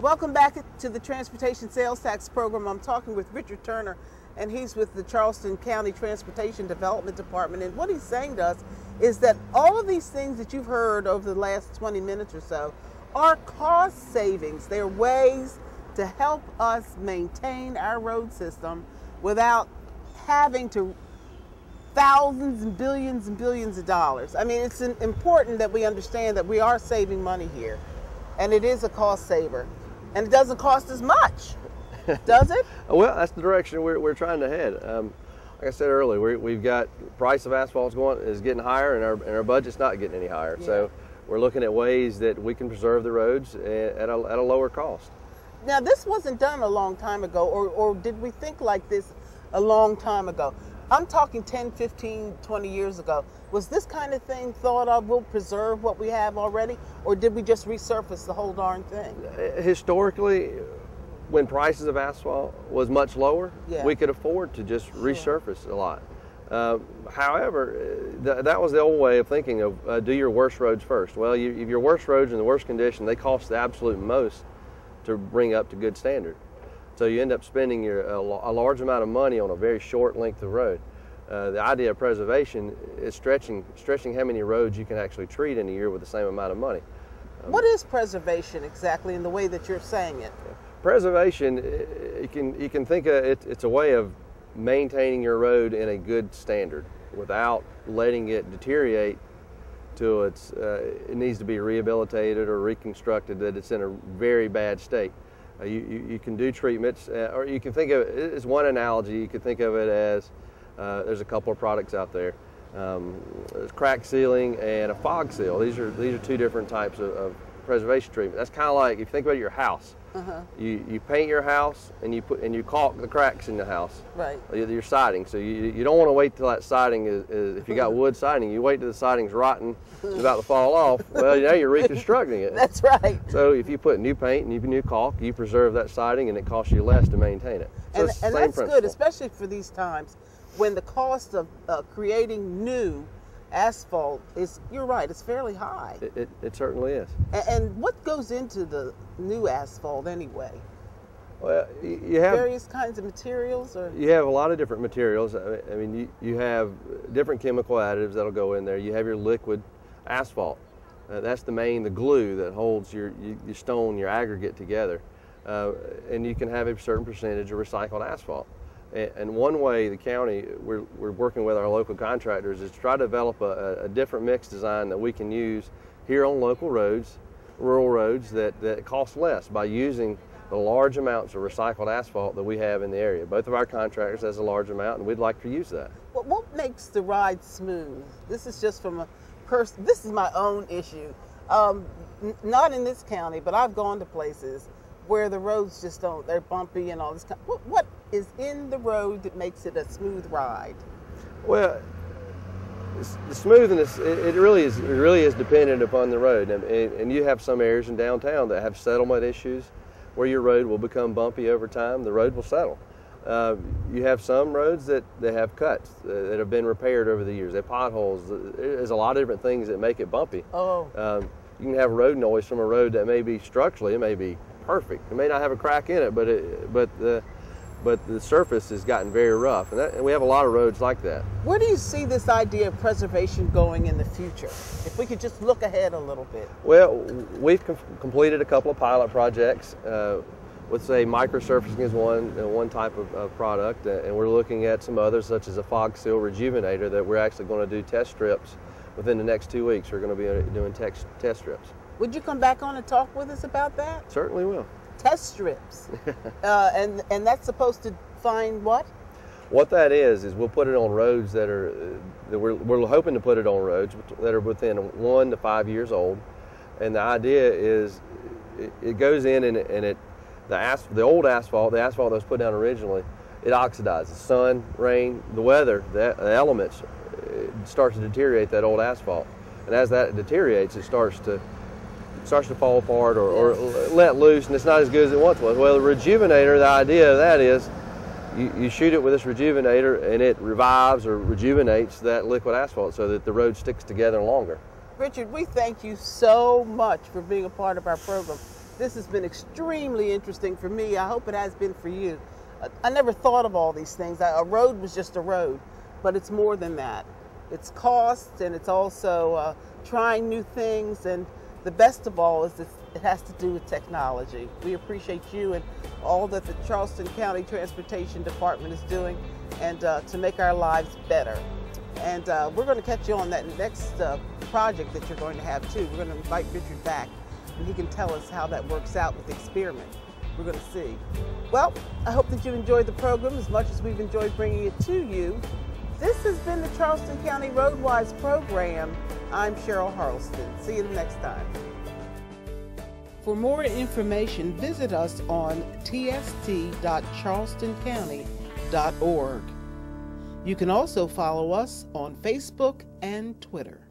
Welcome back to the Transportation Sales Tax Program. I'm talking with Richard Turner, and he's with the Charleston County Transportation Development Department. And what he's saying to us is that all of these things that you've heard over the last 20 minutes or so are cost savings. They're ways to help us maintain our road system without having to thousands and billions of dollars. I mean, it's important that we understand that we are saving money here, and it is a cost saver, and it doesn't cost as much, does it? Well, that's the direction we're trying to head. Like I said earlier, we've got price of asphalt is getting higher, and our budget's not getting any higher. Yeah. So we're looking at ways that we can preserve the roads at a lower cost. Now, this wasn't done a long time ago, or did we think like this a long time ago? I'm talking 10, 15, 20 years ago. Was this kind of thing thought of, we'll preserve what we have already, or did we just resurface the whole darn thing? Historically, when prices of asphalt was much lower, yeah, we could afford to just resurface a lot. However, that was the old way of thinking of do your worst roads first. Well, if your worst roads are in the worst condition, they cost the absolute most to bring up to good standard. So you end up spending a large amount of money on a very short length of road. The idea of preservation is stretching how many roads you can actually treat in a year with the same amount of money. What is preservation exactly in the way that you're saying it? Preservation, you can think of it's a way of maintaining your road in a good standard without letting it deteriorate till it needs to be rehabilitated or reconstructed, that it's in a very bad state. You can do treatments, or you can think of it as one analogy. You could think of it as there's a couple of products out there. There's crack sealing and a fog seal. These are two different types of preservation treatment. That's kind of like if you think about your house. You paint your house and you caulk the cracks in the house. Right. Your siding. So you don't want to wait till that siding is if you got wood siding, you wait till the siding's rotten, it's about to fall off. Well, now you're reconstructing it. That's right. So if you put new paint and new caulk, you preserve that siding, and it costs you less to maintain it. So and it's that's principle. Good, especially for these times when the cost of creating new asphalt is, you're right, it's fairly high. It certainly is. And what goes into the new asphalt anyway? Well, you have various kinds of materials, or you have a lot of different materials. I mean, you have different chemical additives that'll go in there. You have your liquid asphalt. That's the glue that holds your stone, your aggregate together. And you can have a certain percentage of recycled asphalt. And one way the county, we're working with our local contractors, is to try to develop a different mix design that we can use here on local roads, rural roads, that cost less by using the large amounts of recycled asphalt that we have in the area. Both of our contractors has a large amount, and we'd like to use that. Well, what makes the ride smooth? This is just from a person, this is my own issue. Not in this county, but I've gone to places where the roads just they're bumpy and all this kind. What is in the road that makes it a smooth ride? Well, the smoothness, it really is dependent upon the road. And you have some areas in downtown that have settlement issues where your road will become bumpy over time. The road will settle. You have some roads that have cuts that have been repaired over the years. They have potholes. There's a lot of different things that make it bumpy. Oh. You can have road noise from a road that may be structurally, it may be perfect. It may not have a crack in it, but the surface has gotten very rough, and we have a lot of roads like that. Where do you see this idea of preservation going in the future? If we could just look ahead a little bit. Well, we've completed a couple of pilot projects. Let's say microsurfacing is one type of product, and we're looking at some others, such as a fog seal rejuvenator, that we're actually going to do test strips within the next 2 weeks. We're going to be doing test strips. Would you come back on and talk with us about that? Certainly will. Test strips. And that's supposed to find what? What that is we'll put it on roads that we're hoping to put it on roads that are within 1 to 5 years old. And the idea is it goes in and the old asphalt, the asphalt that was put down originally, it oxidizes. Sun, rain, the weather, the elements, it starts to deteriorate that old asphalt. And as that deteriorates, it starts to fall apart or let loose, and it's not as good as it once was. Well, the rejuvenator, the idea of that is you shoot it with this rejuvenator, and it revives or rejuvenates that liquid asphalt so that the road sticks together longer. Richard, we thank you so much for being a part of our program. This has been extremely interesting for me. I hope it has been for you. I never thought of all these things. A road was just a road, but it's more than that. It's cost, and it's also trying new things, and the best of all is it has to do with technology. We appreciate you and all that the Charleston County Transportation Department is doing, and to make our lives better. And we're going to catch you on that next project that you're going to have too. We're going to invite Richard back, and he can tell us how that works out with the experiment. We're going to see. Well, I hope that you enjoyed the program as much as we've enjoyed bringing it to you. This has been the Charleston County Roadwise program. I'm Cheryl Harleston. See you the next time. For more information, visit us on tst.charlestoncounty.org. You can also follow us on Facebook and Twitter.